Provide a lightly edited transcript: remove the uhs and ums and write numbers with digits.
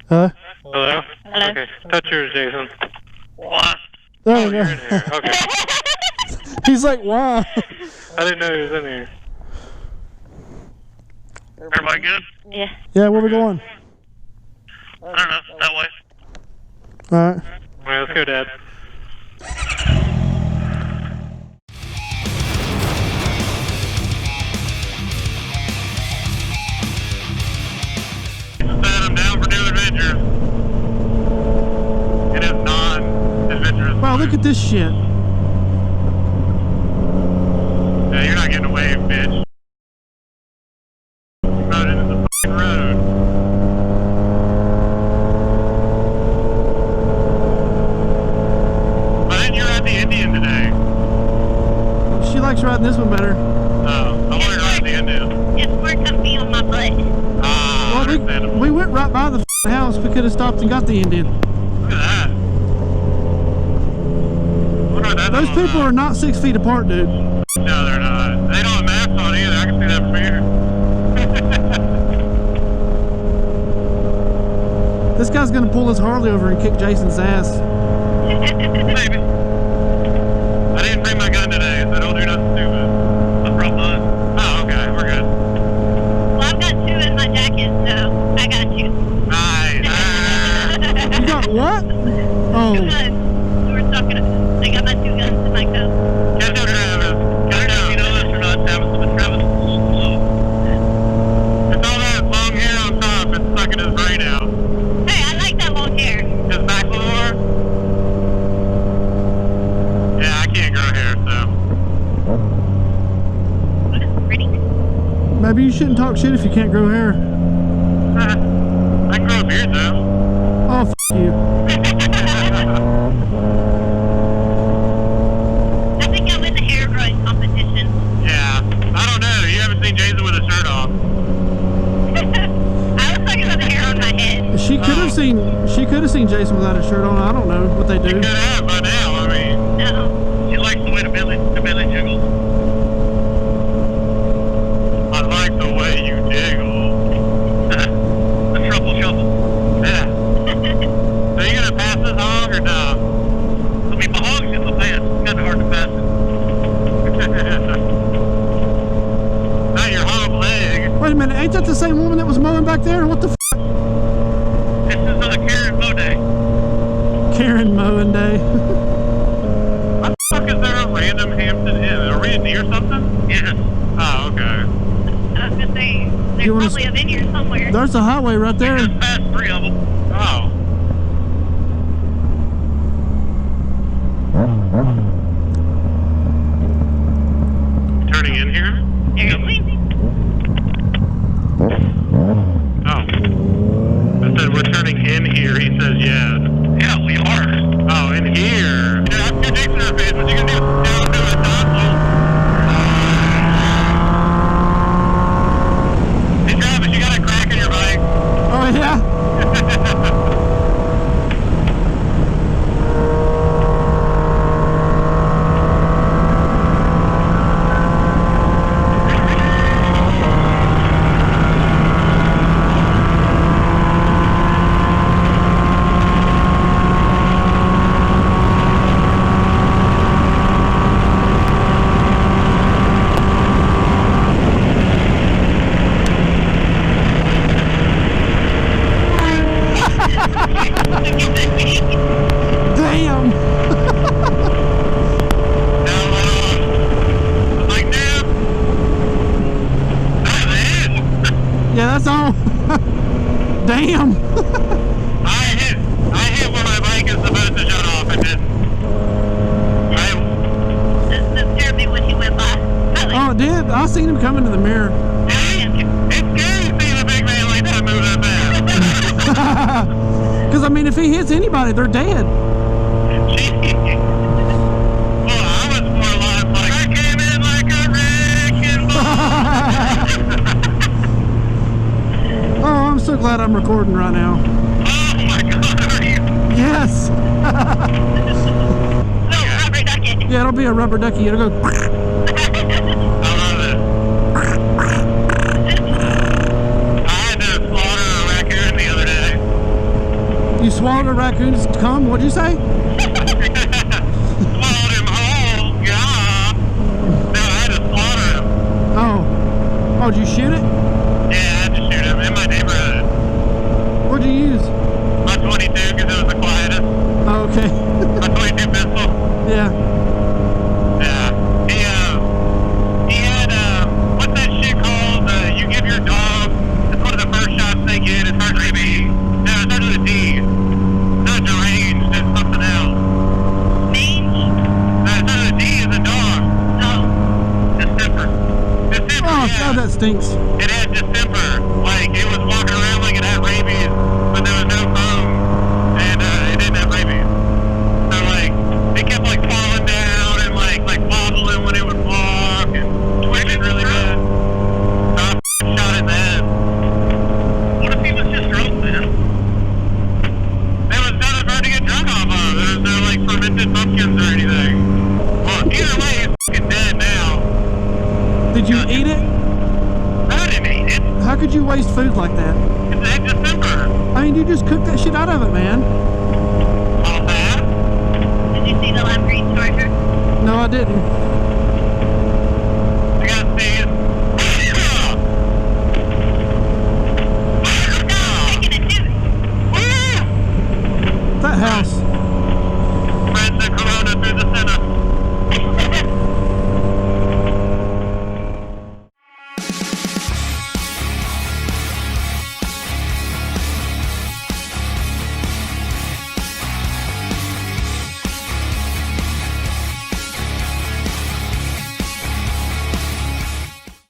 Huh? Hello? Hello? Okay, touch yours, Jason. What? There Oh, we you're go. in here. Okay. He's like, wow. I didn't know he was in here. Everybody good? Yeah. Yeah, where we going? I don't know. That way. Alright. Alright, let's go, Dad. I'm down for new adventures. It is non-adventurous. Wow, look at this shit. Yeah, you're not getting away, bitch. You rode into the fucking road. Why didn't you ride the Indian today? She likes riding this one better. Oh, I wanted to ride the Indian. It's more comfy on my butt. Ah, Well, understandable. we went right by the house. We could have stopped and got the Indian. Look at that. Wonder what that's Those all people about. are not 6 feet apart, dude. No, they're not. They don't have masks on either. I can see that from here. This guy's gonna pull his Harley over and kick Jason's ass. Maybe. I didn't bring my gun today, so don't do nothing stupid. I brought mine. Oh, okay. We're good. Well, I've got 2 in my jacket, so I got you. Nice. You got what? Oh, 2 guns. We were talking. I got my 2 guns in my coat. Catch up, Travis. Catch up. You know this or not, Travis, but Travis is slow. It's all that long hair on top. It's sucking his brain out. Hey, I like that long hair. His back more. Yeah, I can't grow hair, so. It's pretty. maybe you shouldn't talk shit if you can't grow hair. I can grow a beard, though. Oh, f you. I think I'm in the hair growing competition. Yeah. I don't know. You haven't seen Jason with a shirt off. I was talking about the hair on my head. She could have seen Jason without a shirt on. I don't know what they do. Could have by now. I mean, No. she likes the way the belly jiggles. I like the way you jiggle. The trouble shuffle. Yeah. So you gonna pass this hog or no? I mean, my hog's in the pass. It's kind of hard to pass it. Not your hog leg. Wait a minute, ain't that the same woman that was mowing back there? What the f? This is a Karen Mow Day. Karen mowing day. What the fuck is there a random Hampton Inn? Are we in near something? Yes. Oh, okay. I was gonna say there's You wanna probably a vineyard somewhere. There's a highway right there. Just passed 3 of them. Oh. Turning in here? Seriously? Oh. I said we're turning in here. He says yes. Yeah, we are. Oh, in here. Yeah, I'm your dictionary face. What you gonna do? Down to a tonsil? Hey, Travis, you got a crack in your bike? Oh yeah. Damn. Now what on? I was like, damn. That's it. Yeah, that's all. Damn. I hit where my bike is supposed to shut off and didn't. That scared me when he went by. Oh, it did. I seen him coming to the mirror. It's scary seeing a big man like that move that fast. Because I mean, if he hits anybody, they're dead. Jeez. Well, I was more like I came in like a wrecking ball. Oh, I'm so glad I'm recording right now. Oh my God, are you? Yes. No, rubber ducket. Yeah, it'll be a rubber ducky. It'll go. I love it. I had to slaughter a raccoon the other day. swallowed a raccoon's cum? What'd you say? Swallowed him whole, yeah. No, I had to slaughter him. Oh. Oh, did you shoot it? Yeah, I had to shoot him in my neighborhood. What'd you use? My 22, because it was the quietest. Oh, okay. My 22 pistol. Yeah. Yeah. He had, what's that shit called? You give your dog, it's one of the first shots they get. It starts with a B. No, it starts with a D. Not deranged, it's something else. Mange? No, it starts with a D as a dog. Oh. Distemper. Distemper, Oh, yeah. God, that stinks. It had distemper. Like, it was walking around like it had rabies, but there was no foam, and it didn't have rabies. So, like, it kept, like, falling down and, like wobbling when it would walk and twitching really bad. So I shot it in the head. What if he was just drunk, man? There was nothing for him to get drunk off of. There was no, like, fermented pumpkins or anything. Well, either way, he's fucking dead now. Did you eat it? I didn't eat it. How could you waste food like that? It's had December. I mean, you just cooked that shit out of it, man. All that. Did you see the lime green charger? No, I didn't.